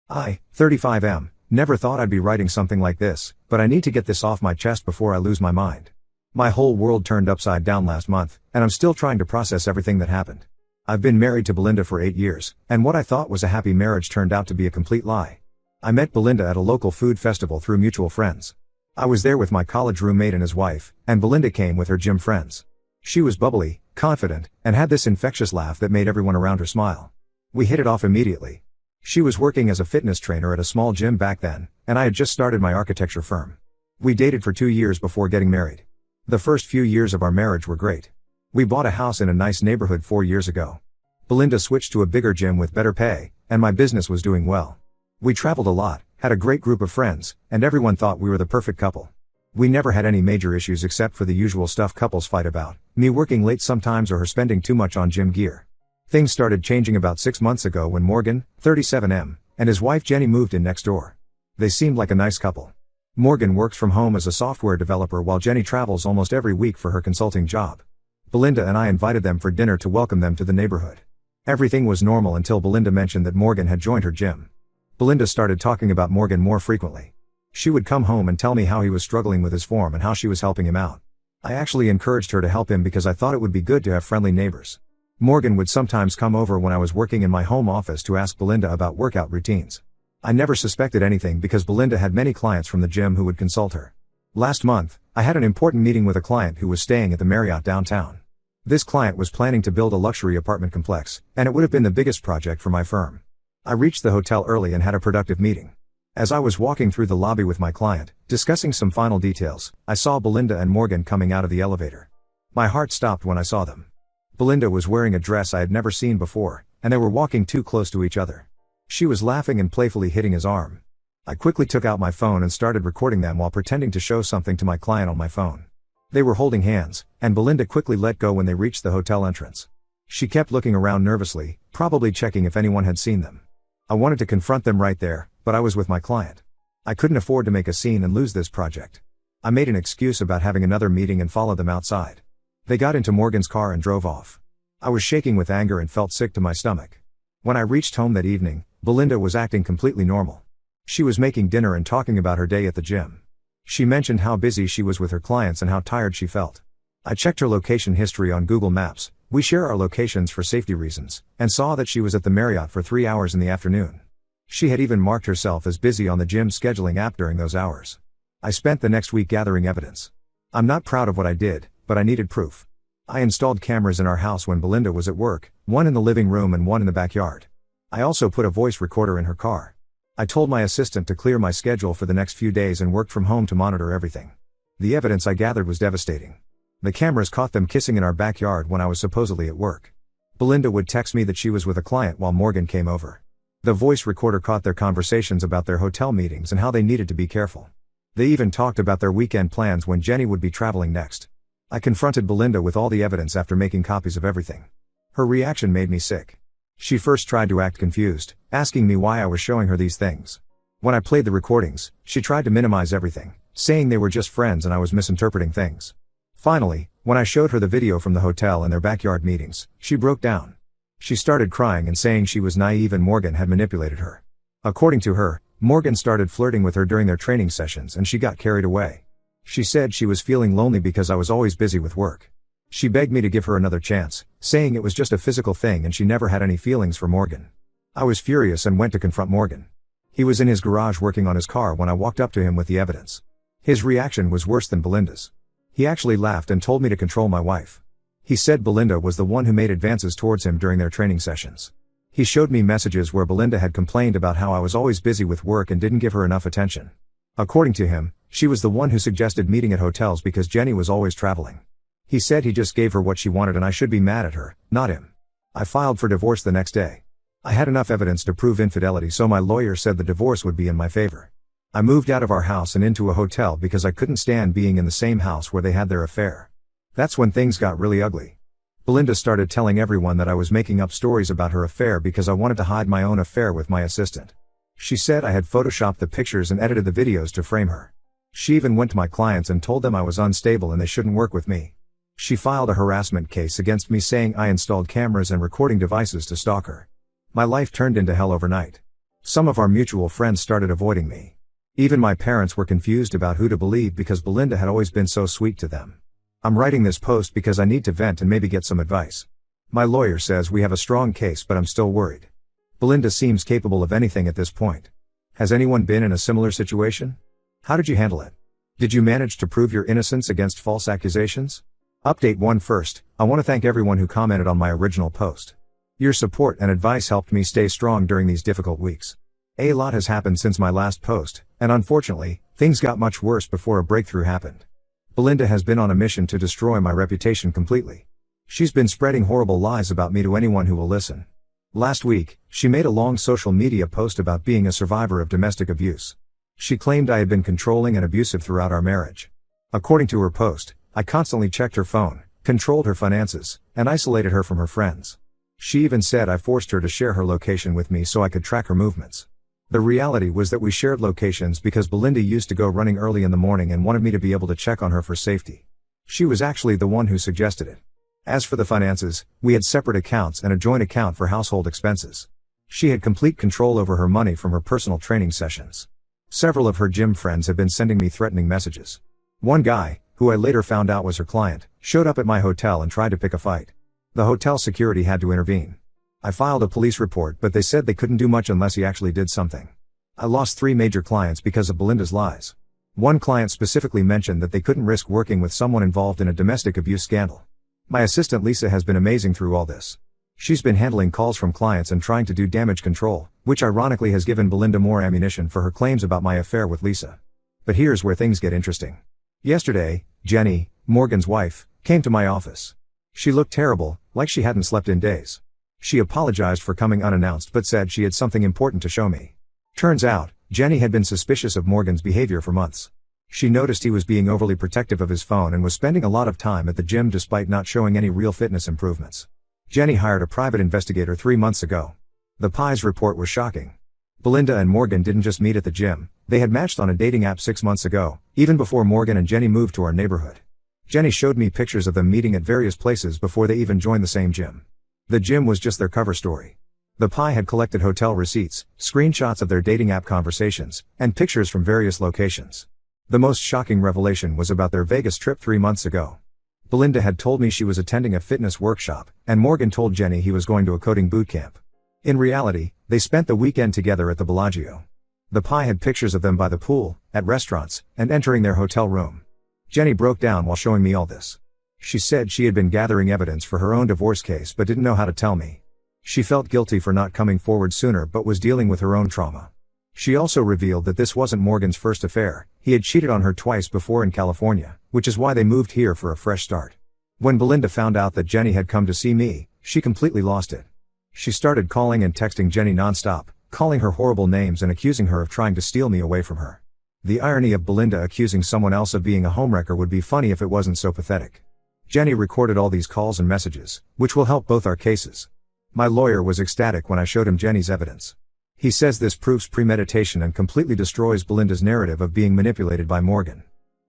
I, 35M, never thought I'd be writing something like this, but I need to get this off my chest before I lose my mind. My whole world turned upside down last month, and I'm still trying to process everything that happened. I've been married to Belinda for 8 years, and what I thought was a happy marriage turned out to be a complete lie. I met Belinda at a local food festival through mutual friends. I was there with my college roommate and his wife, and Belinda came with her gym friends. She was bubbly, confident, and had this infectious laugh that made everyone around her smile. We hit it off immediately. She was working as a fitness trainer at a small gym back then, and I had just started my architecture firm. We dated for 2 years before getting married. The first few years of our marriage were great. We bought a house in a nice neighborhood 4 years ago. Belinda switched to a bigger gym with better pay, and my business was doing well. We traveled a lot, had a great group of friends, and everyone thought we were the perfect couple. We never had any major issues except for the usual stuff couples fight about, me working late sometimes or her spending too much on gym gear. Things started changing about 6 months ago when Morgan, 37M, and his wife Jenny moved in next door. They seemed like a nice couple. Morgan works from home as a software developer while Jenny travels almost every week for her consulting job. Belinda and I invited them for dinner to welcome them to the neighborhood. Everything was normal until Belinda mentioned that Morgan had joined her gym. Belinda started talking about Morgan more frequently. She would come home and tell me how he was struggling with his form and how she was helping him out. I actually encouraged her to help him because I thought it would be good to have friendly neighbors. Morgan would sometimes come over when I was working in my home office to ask Belinda about workout routines. I never suspected anything because Belinda had many clients from the gym who would consult her. Last month, I had an important meeting with a client who was staying at the Marriott downtown. This client was planning to build a luxury apartment complex, and it would have been the biggest project for my firm. I reached the hotel early and had a productive meeting. As I was walking through the lobby with my client, discussing some final details, I saw Belinda and Morgan coming out of the elevator. My heart stopped when I saw them. Belinda was wearing a dress I had never seen before, and they were walking too close to each other. She was laughing and playfully hitting his arm. I quickly took out my phone and started recording them while pretending to show something to my client on my phone. They were holding hands, and Belinda quickly let go when they reached the hotel entrance. She kept looking around nervously, probably checking if anyone had seen them. I wanted to confront them right there, but I was with my client. I couldn't afford to make a scene and lose this project. I made an excuse about having another meeting and followed them outside. They got into Morgan's car and drove off. I was shaking with anger and felt sick to my stomach. When I reached home that evening, Belinda was acting completely normal. She was making dinner and talking about her day at the gym. She mentioned how busy she was with her clients and how tired she felt. I checked her location history on Google Maps, we share our locations for safety reasons, and saw that she was at the Marriott for 3 hours in the afternoon. She had even marked herself as busy on the gym scheduling app during those hours. I spent the next week gathering evidence. I'm not proud of what I did, but I needed proof. I installed cameras in our house when Belinda was at work, one in the living room and one in the backyard. I also put a voice recorder in her car. I told my assistant to clear my schedule for the next few days and worked from home to monitor everything. The evidence I gathered was devastating. The cameras caught them kissing in our backyard when I was supposedly at work. Belinda would text me that she was with a client while Morgan came over. The voice recorder caught their conversations about their hotel meetings and how they needed to be careful. They even talked about their weekend plans when Jenny would be traveling next. I confronted Belinda with all the evidence after making copies of everything. Her reaction made me sick. She first tried to act confused, asking me why I was showing her these things. When I played the recordings, she tried to minimize everything, saying they were just friends and I was misinterpreting things. Finally, when I showed her the video from the hotel and their backyard meetings, she broke down. She started crying and saying she was naive and Morgan had manipulated her. According to her, Morgan started flirting with her during their training sessions and she got carried away. She said she was feeling lonely because I was always busy with work. She begged me to give her another chance, saying it was just a physical thing and she never had any feelings for Morgan. I was furious and went to confront Morgan. He was in his garage working on his car when I walked up to him with the evidence. His reaction was worse than Belinda's. He actually laughed and told me to control my wife. He said Belinda was the one who made advances towards him during their training sessions. He showed me messages where Belinda had complained about how I was always busy with work and didn't give her enough attention. According to him, she was the one who suggested meeting at hotels because Jenny was always traveling. He said he just gave her what she wanted and I should be mad at her, not him. I filed for divorce the next day. I had enough evidence to prove infidelity, so my lawyer said the divorce would be in my favor. I moved out of our house and into a hotel because I couldn't stand being in the same house where they had their affair. That's when things got really ugly. Belinda started telling everyone that I was making up stories about her affair because I wanted to hide my own affair with my assistant. She said I had photoshopped the pictures and edited the videos to frame her. She even went to my clients and told them I was unstable and they shouldn't work with me. She filed a harassment case against me saying I installed cameras and recording devices to stalk her. My life turned into hell overnight. Some of our mutual friends started avoiding me. Even my parents were confused about who to believe because Belinda had always been so sweet to them. I'm writing this post because I need to vent and maybe get some advice. My lawyer says we have a strong case, but I'm still worried. Belinda seems capable of anything at this point. Has anyone been in a similar situation? How did you handle it? Did you manage to prove your innocence against false accusations? Update 1. First, I want to thank everyone who commented on my original post. Your support and advice helped me stay strong during these difficult weeks. A lot has happened since my last post, and unfortunately, things got much worse before a breakthrough happened. Belinda has been on a mission to destroy my reputation completely. She's been spreading horrible lies about me to anyone who will listen. Last week, she made a long social media post about being a survivor of domestic abuse. She claimed I had been controlling and abusive throughout our marriage. According to her post, I constantly checked her phone, controlled her finances, and isolated her from her friends. She even said I forced her to share her location with me so I could track her movements. The reality was that we shared locations because Belinda used to go running early in the morning and wanted me to be able to check on her for safety. She was actually the one who suggested it. As for the finances, we had separate accounts and a joint account for household expenses. She had complete control over her money from her personal training sessions. Several of her gym friends have been sending me threatening messages. One guy, who I later found out was her client, showed up at my hotel and tried to pick a fight. The hotel security had to intervene. I filed a police report, but they said they couldn't do much unless he actually did something. I lost 3 major clients because of Belinda's lies. One client specifically mentioned that they couldn't risk working with someone involved in a domestic abuse scandal. My assistant Lisa has been amazing through all this. She's been handling calls from clients and trying to do damage control, which ironically has given Belinda more ammunition for her claims about my affair with Lisa. But here's where things get interesting. Yesterday, Jenny, Morgan's wife, came to my office. She looked terrible, like she hadn't slept in days. She apologized for coming unannounced but said she had something important to show me. Turns out, Jenny had been suspicious of Morgan's behavior for months. She noticed he was being overly protective of his phone and was spending a lot of time at the gym despite not showing any real fitness improvements. Jenny hired a private investigator 3 months ago. The Pies report was shocking. Belinda and Morgan didn't just meet at the gym, they had matched on a dating app 6 months ago, even before Morgan and Jenny moved to our neighborhood. Jenny showed me pictures of them meeting at various places before they even joined the same gym. The gym was just their cover story. The Pie had collected hotel receipts, screenshots of their dating app conversations, and pictures from various locations. The most shocking revelation was about their Vegas trip 3 months ago. Belinda had told me she was attending a fitness workshop, and Morgan told Jenny he was going to a coding boot camp. In reality, they spent the weekend together at the Bellagio. The Pie had pictures of them by the pool, at restaurants, and entering their hotel room. Jenny broke down while showing me all this. She said she had been gathering evidence for her own divorce case but didn't know how to tell me. She felt guilty for not coming forward sooner but was dealing with her own trauma. She also revealed that this wasn't Morgan's first affair. He had cheated on her twice before in California, which is why they moved here for a fresh start. When Belinda found out that Jenny had come to see me, she completely lost it. She started calling and texting Jenny nonstop, calling her horrible names and accusing her of trying to steal me away from her. The irony of Belinda accusing someone else of being a homewrecker would be funny if it wasn't so pathetic. Jenny recorded all these calls and messages, which will help both our cases. My lawyer was ecstatic when I showed him Jenny's evidence. He says this proves premeditation and completely destroys Belinda's narrative of being manipulated by Morgan.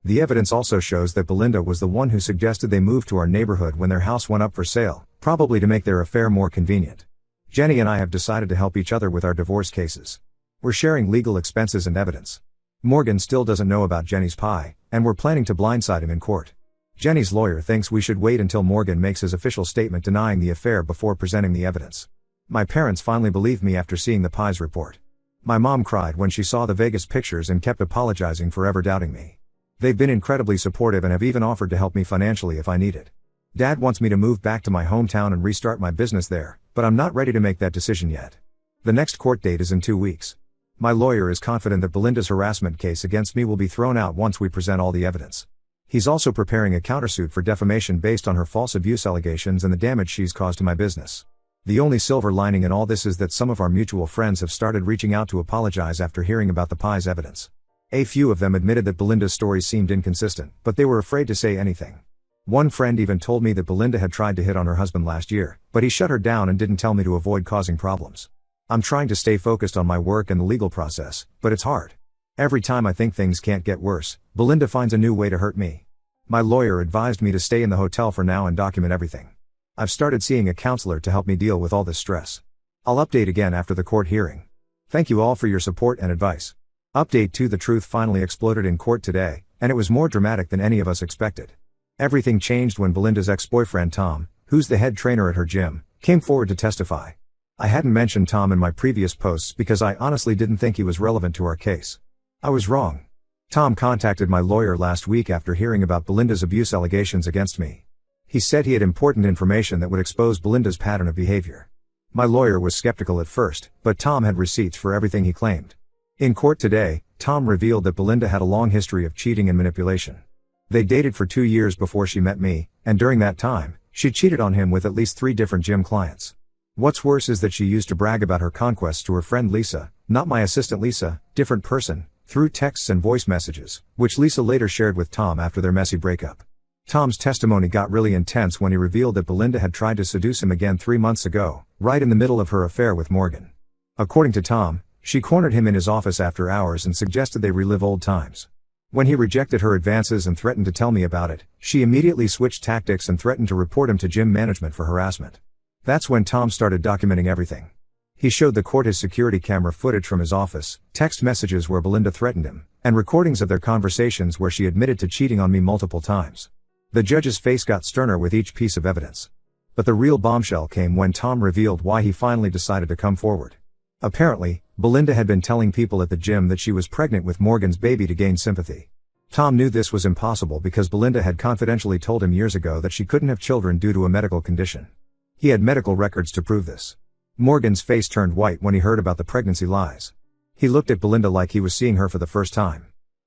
The evidence also shows that Belinda was the one who suggested they move to our neighborhood when their house went up for sale, probably to make their affair more convenient. Jenny and I have decided to help each other with our divorce cases. We're sharing legal expenses and evidence. Morgan still doesn't know about Jenny's pie, and we're planning to blindside him in court. Jenny's lawyer thinks we should wait until Morgan makes his official statement denying the affair before presenting the evidence. My parents finally believed me after seeing the Pies report. My mom cried when she saw the Vegas pictures and kept apologizing for ever doubting me. They've been incredibly supportive and have even offered to help me financially if I need it. Dad wants me to move back to my hometown and restart my business there, but I'm not ready to make that decision yet. The next court date is in 2 weeks. My lawyer is confident that Belinda's harassment case against me will be thrown out once we present all the evidence. He's also preparing a countersuit for defamation based on her false abuse allegations and the damage she's caused to my business. The only silver lining in all this is that some of our mutual friends have started reaching out to apologize after hearing about the Pies evidence. A few of them admitted that Belinda's story seemed inconsistent, but they were afraid to say anything. One friend even told me that Belinda had tried to hit on her husband last year, but he shut her down and didn't tell me to avoid causing problems. I'm trying to stay focused on my work and the legal process, but it's hard. Every time I think things can't get worse, Belinda finds a new way to hurt me. My lawyer advised me to stay in the hotel for now and document everything. I've started seeing a counselor to help me deal with all this stress. I'll update again after the court hearing. Thank you all for your support and advice. Update 2: The truth finally exploded in court today, and it was more dramatic than any of us expected. Everything changed when Belinda's ex-boyfriend Tom, who's the head trainer at her gym, came forward to testify. I hadn't mentioned Tom in my previous posts because I honestly didn't think he was relevant to our case. I was wrong. Tom contacted my lawyer last week after hearing about Belinda's abuse allegations against me. He said he had important information that would expose Belinda's pattern of behavior. My lawyer was skeptical at first, but Tom had receipts for everything he claimed. In court today, Tom revealed that Belinda had a long history of cheating and manipulation. They dated for 2 years before she met me, and during that time, she cheated on him with at least 3 different gym clients. What's worse is that she used to brag about her conquests to her friend Lisa, not my assistant Lisa, different person, through texts and voice messages, which Lisa later shared with Tom after their messy breakup. Tom's testimony got really intense when he revealed that Belinda had tried to seduce him again 3 months ago, right in the middle of her affair with Morgan. According to Tom, she cornered him in his office after hours and suggested they relive old times. When he rejected her advances and threatened to tell me about it, she immediately switched tactics and threatened to report him to gym management for harassment. That's when Tom started documenting everything. He showed the court his security camera footage from his office, text messages where Belinda threatened him, and recordings of their conversations where she admitted to cheating on me multiple times. The judge's face got sterner with each piece of evidence. But the real bombshell came when Tom revealed why he finally decided to come forward. Apparently, Belinda had been telling people at the gym that she was pregnant with Morgan's baby to gain sympathy. Tom knew this was impossible because Belinda had confidentially told him years ago that she couldn't have children due to a medical condition. He had medical records to prove this. Morgan's face turned white when he heard about the pregnancy lies. He looked at Belinda like he was seeing her for the first time.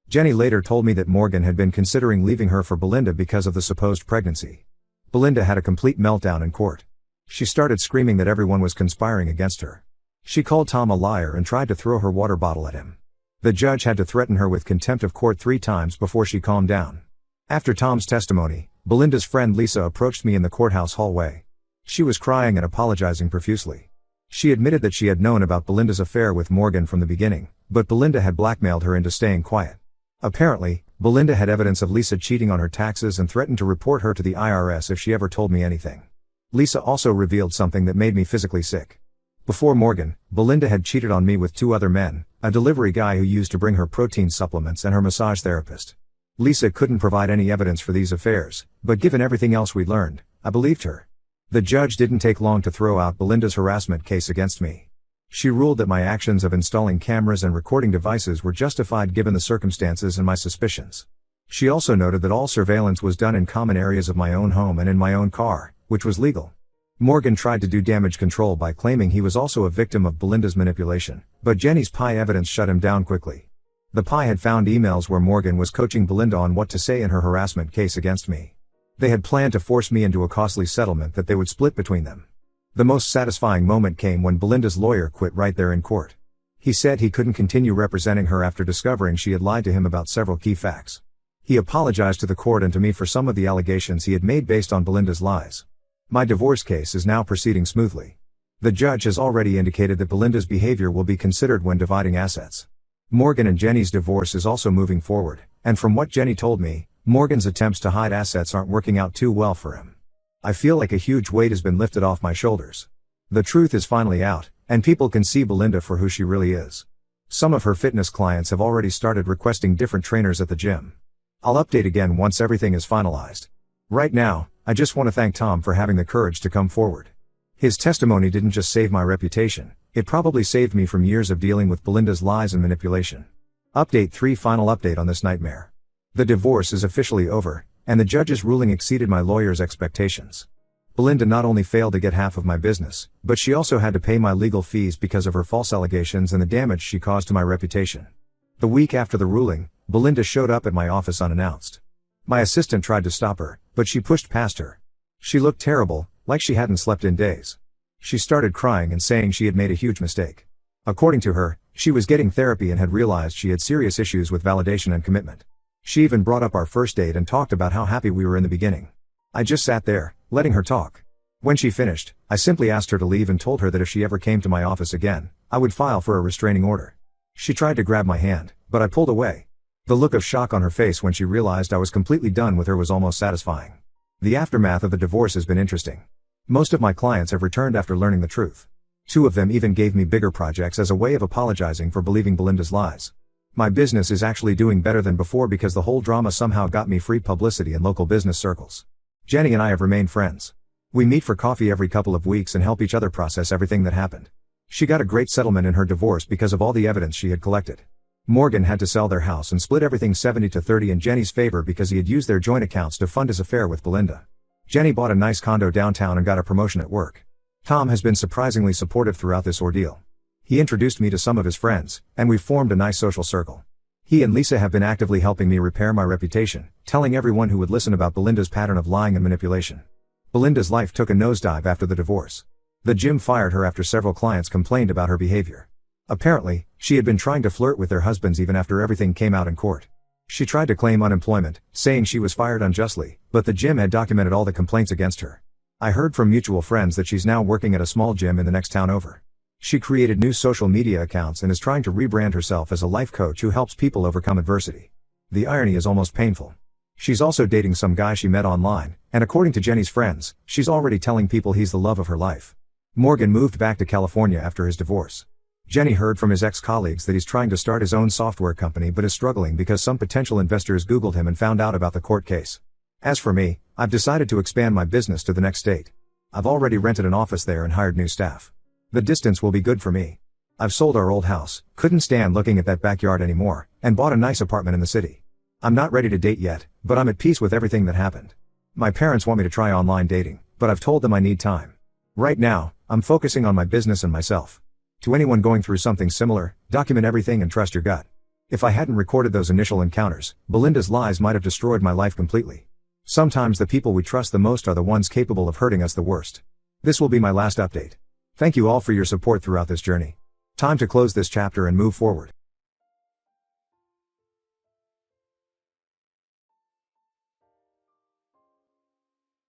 Jenny later told me that Morgan had been considering leaving her for Belinda because of the supposed pregnancy. Belinda had a complete meltdown in court. She started screaming that everyone was conspiring against her. She called Tom a liar and tried to throw her water bottle at him. The judge had to threaten her with contempt of court 3 times before she calmed down. After Tom's testimony, Belinda's friend Lisa approached me in the courthouse hallway. She was crying and apologizing profusely. She admitted that she had known about Belinda's affair with Morgan from the beginning, but Belinda had blackmailed her into staying quiet. Apparently, Belinda had evidence of Lisa cheating on her taxes and threatened to report her to the IRS if she ever told me anything. Lisa also revealed something that made me physically sick. Before Morgan, Belinda had cheated on me with 2 other men, a delivery guy who used to bring her protein supplements and her massage therapist. Lisa couldn't provide any evidence for these affairs, but given everything else we'd learned, I believed her. The judge didn't take long to throw out Belinda's harassment case against me. She ruled that my actions of installing cameras and recording devices were justified given the circumstances and my suspicions. She also noted that all surveillance was done in common areas of my own home and in my own car, which was legal. Morgan tried to do damage control by claiming he was also a victim of Belinda's manipulation, but Jenny's PI evidence shut him down quickly. The PI had found emails where Morgan was coaching Belinda on what to say in her harassment case against me. They had planned to force me into a costly settlement that they would split between them. The most satisfying moment came when Belinda's lawyer quit right there in court. He said he couldn't continue representing her after discovering she had lied to him about several key facts. He apologized to the court and to me for some of the allegations he had made based on Belinda's lies. My divorce case is now proceeding smoothly. The judge has already indicated that Belinda's behavior will be considered when dividing assets. Morgan and Jenny's divorce is also moving forward, and from what Jenny told me, Morgan's attempts to hide assets aren't working out too well for him. I feel like a huge weight has been lifted off my shoulders. The truth is finally out, and people can see Belinda for who she really is. Some of her fitness clients have already started requesting different trainers at the gym. I'll update again once everything is finalized. Right now, I just want to thank Tom for having the courage to come forward. His testimony didn't just save my reputation, it probably saved me from years of dealing with Belinda's lies and manipulation. Update 3: Final update on this nightmare. The divorce is officially over, and the judge's ruling exceeded my lawyer's expectations. Belinda not only failed to get half of my business, but she also had to pay my legal fees because of her false allegations and the damage she caused to my reputation. The week after the ruling, Belinda showed up at my office unannounced. My assistant tried to stop her, but she pushed past her. She looked terrible, like she hadn't slept in days. She started crying and saying she had made a huge mistake. According to her, she was getting therapy and had realized she had serious issues with validation and commitment. She even brought up our first date and talked about how happy we were in the beginning. I just sat there, letting her talk. When she finished, I simply asked her to leave and told her that if she ever came to my office again, I would file for a restraining order. She tried to grab my hand, but I pulled away. The look of shock on her face when she realized I was completely done with her was almost satisfying. The aftermath of the divorce has been interesting. Most of my clients have returned after learning the truth. Two of them even gave me bigger projects as a way of apologizing for believing Belinda's lies. My business is actually doing better than before because the whole drama somehow got me free publicity in local business circles. Jenny and I have remained friends. We meet for coffee every couple of weeks and help each other process everything that happened. She got a great settlement in her divorce because of all the evidence she had collected. Morgan had to sell their house and split everything 70-30 in Jenny's favor because he had used their joint accounts to fund his affair with Belinda. Jenny bought a nice condo downtown and got a promotion at work. Tom has been surprisingly supportive throughout this ordeal. He introduced me to some of his friends, and we've formed a nice social circle. He and Lisa have been actively helping me repair my reputation, telling everyone who would listen about Belinda's pattern of lying and manipulation. Belinda's life took a nosedive after the divorce. The gym fired her after several clients complained about her behavior. Apparently, she had been trying to flirt with their husbands even after everything came out in court. She tried to claim unemployment, saying she was fired unjustly, but the gym had documented all the complaints against her. I heard from mutual friends that she's now working at a small gym in the next town over. She created new social media accounts and is trying to rebrand herself as a life coach who helps people overcome adversity. The irony is almost painful. She's also dating some guy she met online, and according to Jenny's friends, she's already telling people he's the love of her life. Morgan moved back to California after his divorce. Jenny heard from his ex-colleagues that he's trying to start his own software company but is struggling because some potential investors Googled him and found out about the court case. As for me, I've decided to expand my business to the next state. I've already rented an office there and hired new staff. The distance will be good for me. I've sold our old house, couldn't stand looking at that backyard anymore, and bought a nice apartment in the city. I'm not ready to date yet, but I'm at peace with everything that happened. My parents want me to try online dating, but I've told them I need time. Right now, I'm focusing on my business and myself. To anyone going through something similar, document everything and trust your gut. If I hadn't recorded those initial encounters, Belinda's lies might have destroyed my life completely. Sometimes the people we trust the most are the ones capable of hurting us the worst. This will be my last update. Thank you all for your support throughout this journey. Time to close this chapter and move forward.